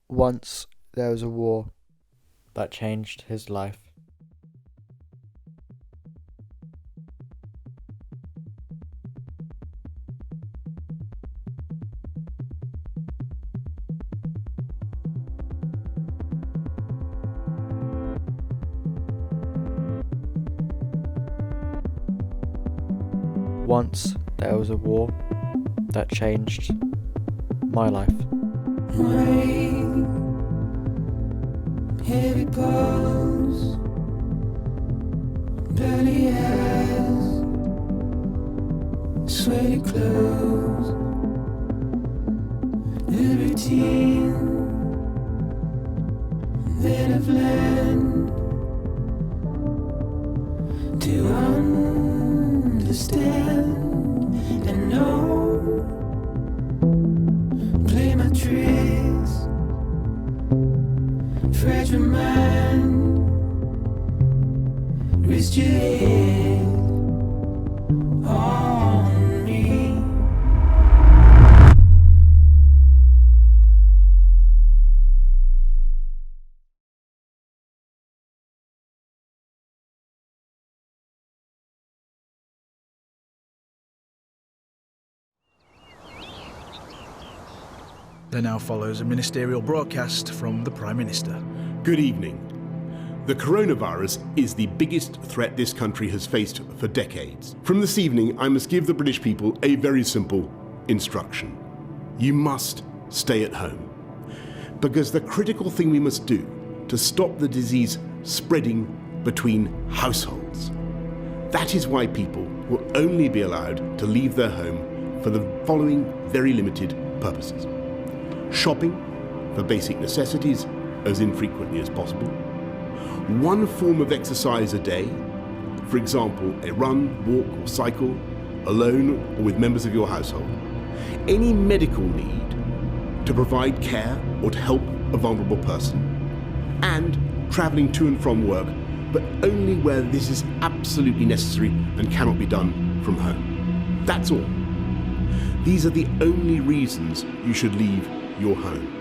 Once there was a war that changed his life. Once there was a war that changed my life. Rain, heavy blows, dirty eyes, sweaty clothes, the routine that I've learned to understand and know. Play my tricks, fragile mind, rest your head on me. There now follows a ministerial broadcast from the Prime Minister. Good evening. The coronavirus is the biggest threat this country has faced for decades. From this evening, I must give the British people a very simple instruction. You must stay at home. Because the critical thing we must do to stop the disease spreading between households. That is why people will only be allowed to leave their home for the following very limited purposes. Shopping for basic necessities as infrequently as possible. One form of exercise a day, for example, a run, walk or cycle, alone or with members of your household. Any medical need to provide care or to help a vulnerable person. And travelling to and from work, but only where this is absolutely necessary and cannot be done from home. That's all. These are the only reasons you should leave your home.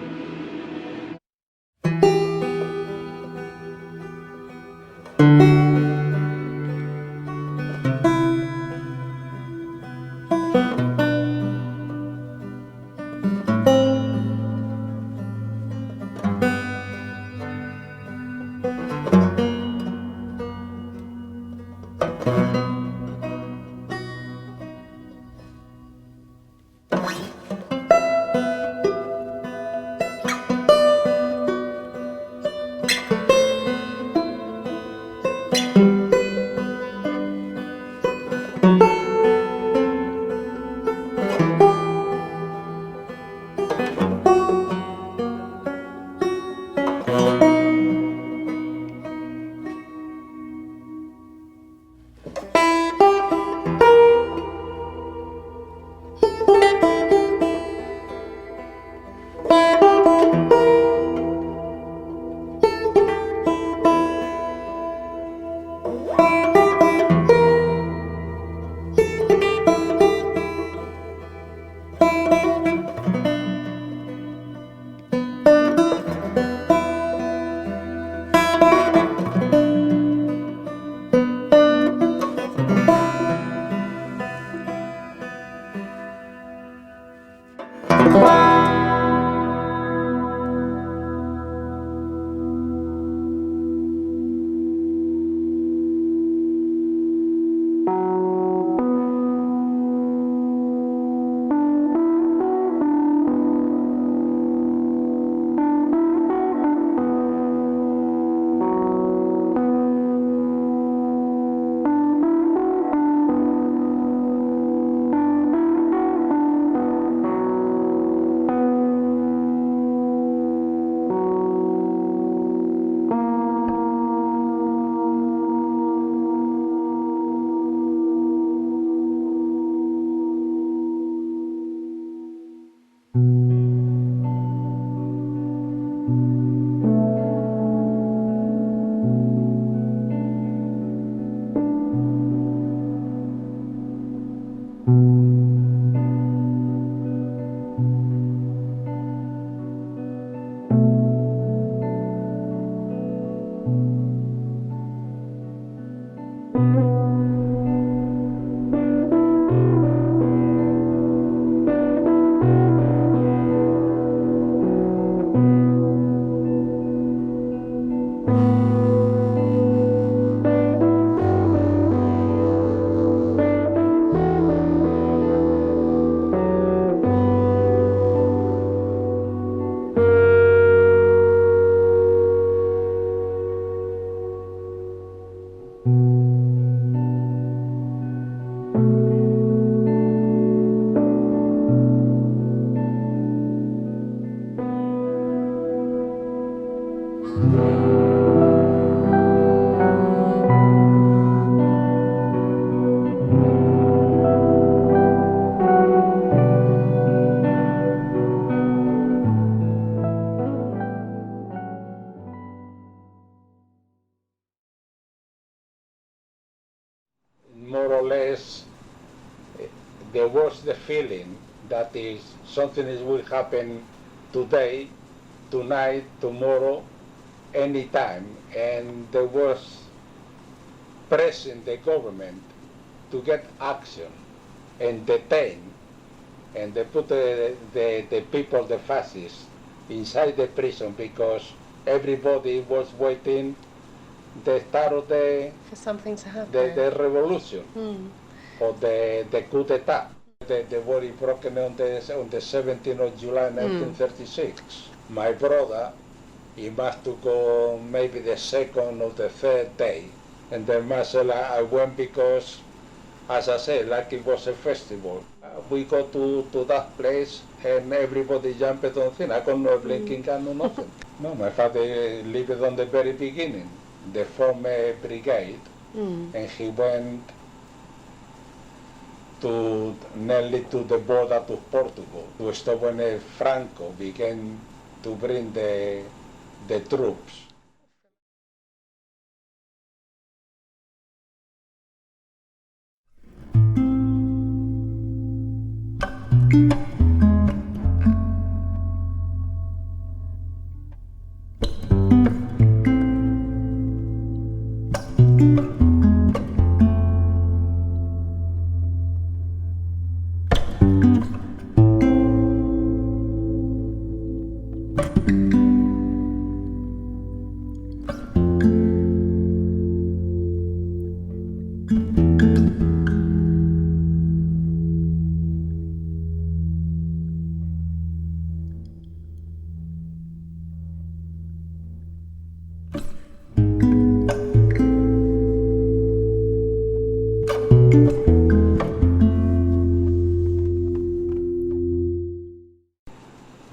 always there was the feeling that is something will happen today, tonight, tomorrow, anytime, and there was pressing the government to get action and detain, and they put the people, the fascists, inside the prison because everybody was waiting the start of the For something to happen. the revolution Mm. or the coup d'etat. The war broke on the 17th of July 1936. My brother, he must to go maybe the second or the third day, and then myself I went because, as I said, like it was a festival. We go to that place and everybody jumped on thing. I got no blinking gun or nothing. No, my father lived on the very beginning, the former brigade, and he went to nearly to the border to Portugal to stop when Franco began to bring the troops.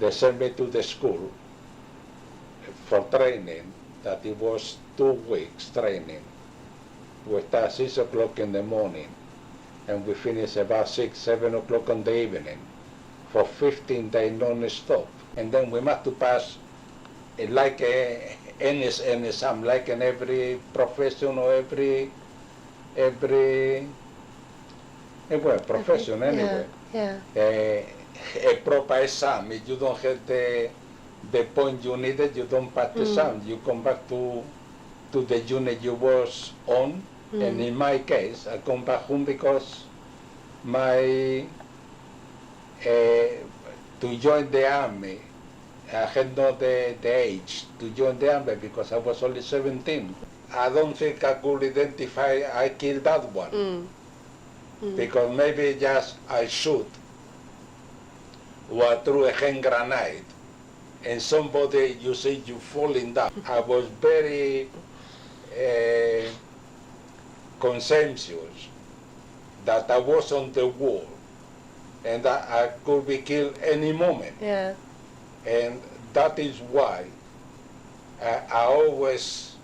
They sent me to the school for training, that it was 2 weeks training. We start 6 o'clock in the morning and we finish about 6, 7 o'clock in the evening for 15 days non-stop. And then we must to pass like any exam, like in every profession or every profession anyway. Yeah. A proper exam. If you don't have the point you needed, you don't pass the exam. You come back to the unit you was on. And in my case, I come back home because my to join the army, I had not the age to join the army because I was only 17. I don't think I could identify I killed that one. Because maybe just I shoot or threw a hand grenade and somebody, you say, you falling down. I was very conscientious that I was on the wall and that I could be killed any moment. Yeah. And that is why I always,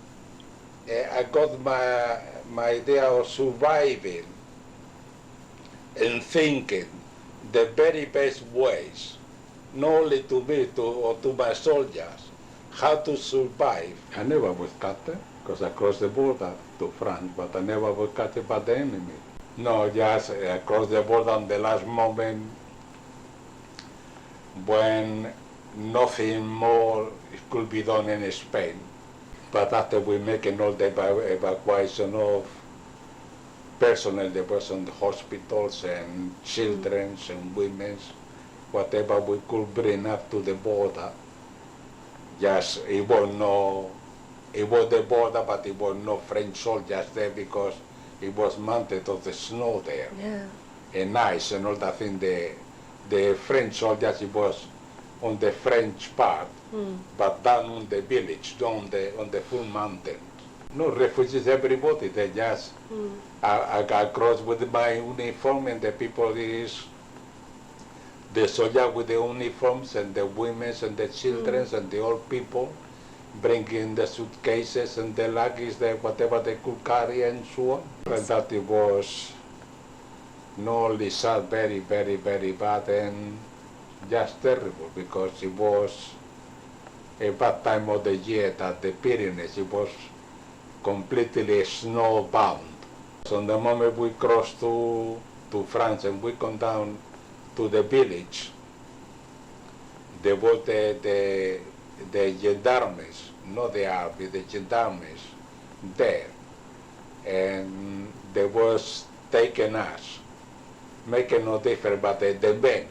I got my idea of surviving and thinking the very best ways, not only to me or to my soldiers, how to survive. I never was captured because I crossed the border to France, but I never was captured by the enemy. No, just across the border on the last moment when nothing more could be done in Spain. But after we making all the evacuation of personnel, there was on the hospitals and children and women, whatever we could bring up to the border. Just it was the border, but it was no French soldiers there because it was mounted on the snow there. Yeah. And ice and all that thing. The French soldiers, it was on the French part, but down on the village, down on the full mountain. No refugees, everybody, they just, I cross with my uniform and the people is, the soldier with the uniforms and the women and the children and the old people, bringing the suitcases and the luggage, whatever they could carry and so on. And that it was not only sad, very, very, very bad and just terrible because it was a bad time of the year that the Pyrenees, it was completely snowbound. So the moment we cross to France and we come down to the village, there was the gendarmes, not the army, the gendarmes there. And they was taking us, making no difference, but the men,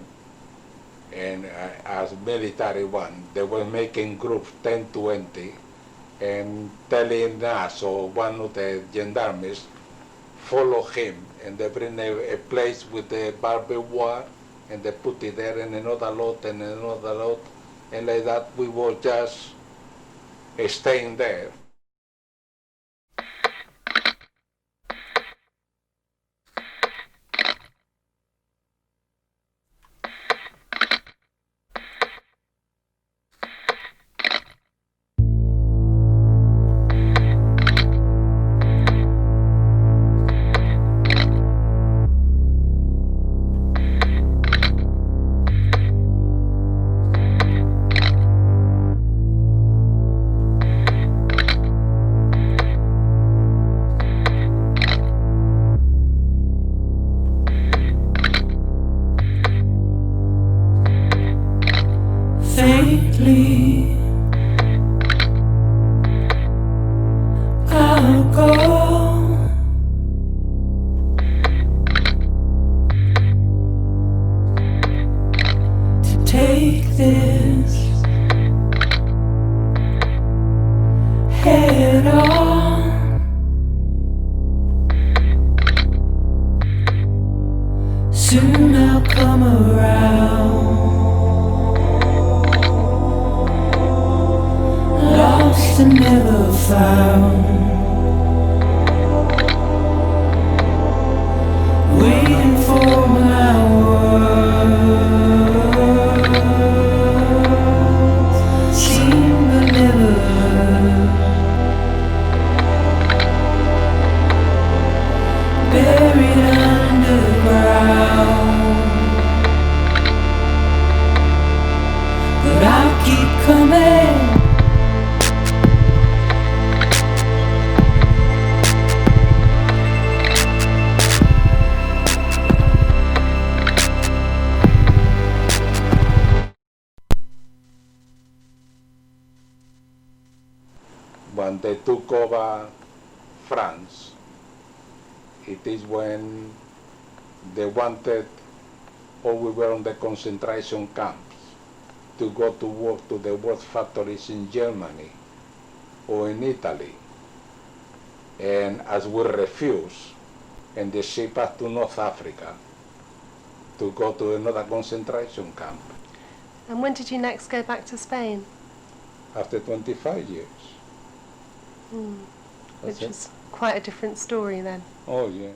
and as military one, they were making groups 10, 20, and telling us, or one of the gendarmes, follow him, and they bring a place with the barbed wire, and they put it there in another lot and another lot, and like that we were just staying there. Faintly, I'll go to take this head on. Soon I'll come around. Lost and never found, waiting for my words, seen but never heard, buried underground, but I'll keep coming. When they took over France, it is when they wanted, or we were on the concentration camps, to go to work to the work factories in Germany or in Italy. And as we refused, and they shipped us to North Africa to go to another concentration camp And when did you next go back to Spain? after 25 years. That's Which it. was quite a different story then. Oh, yeah.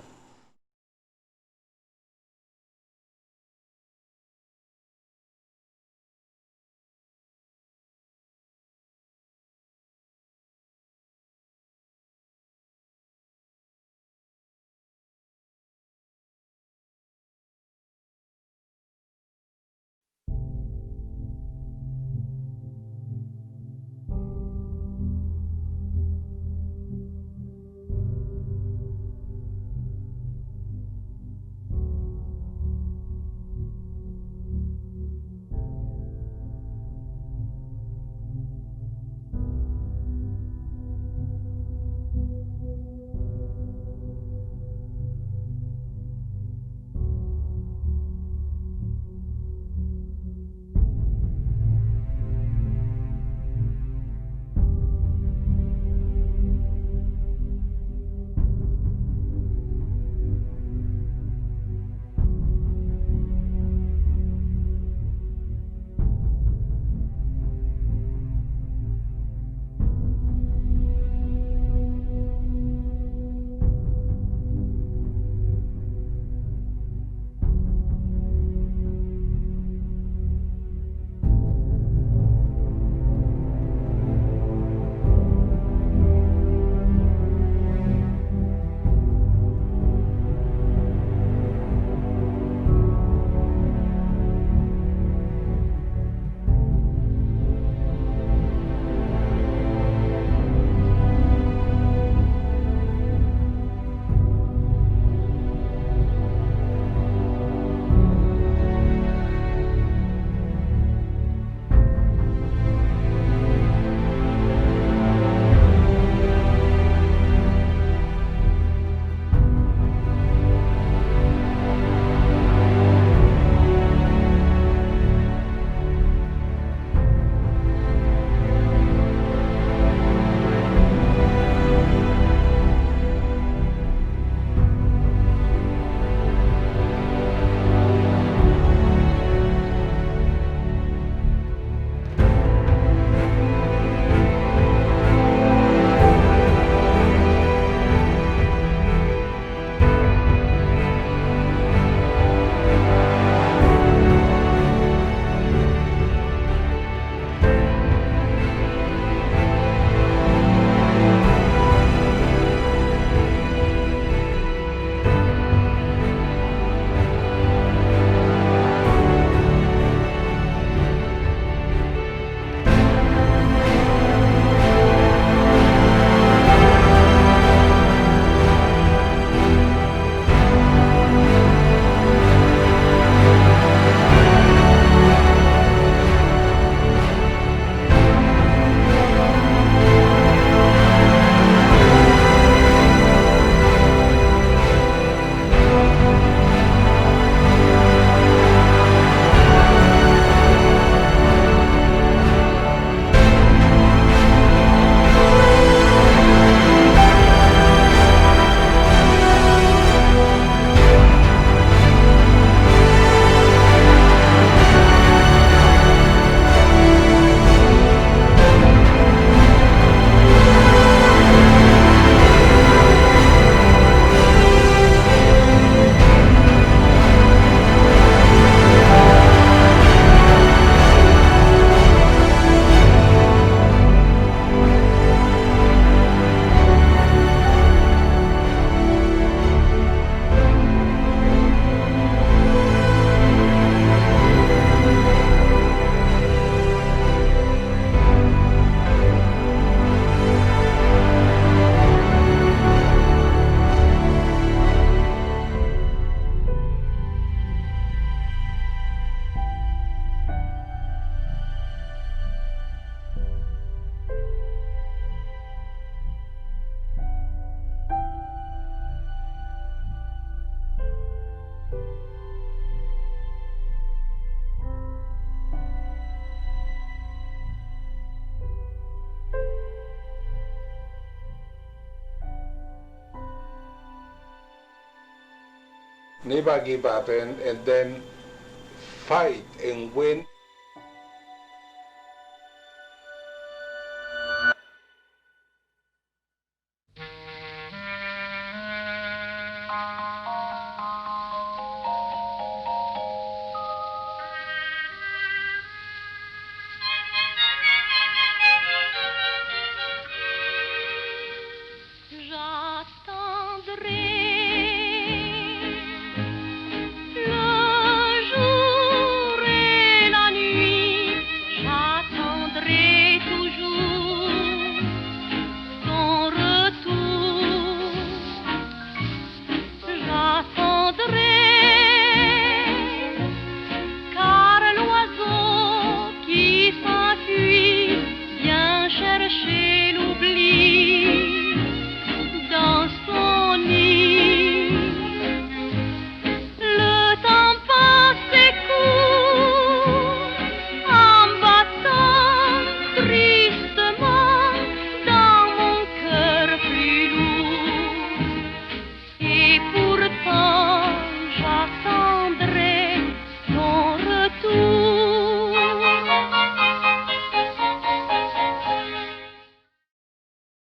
never give up, and then fight and win.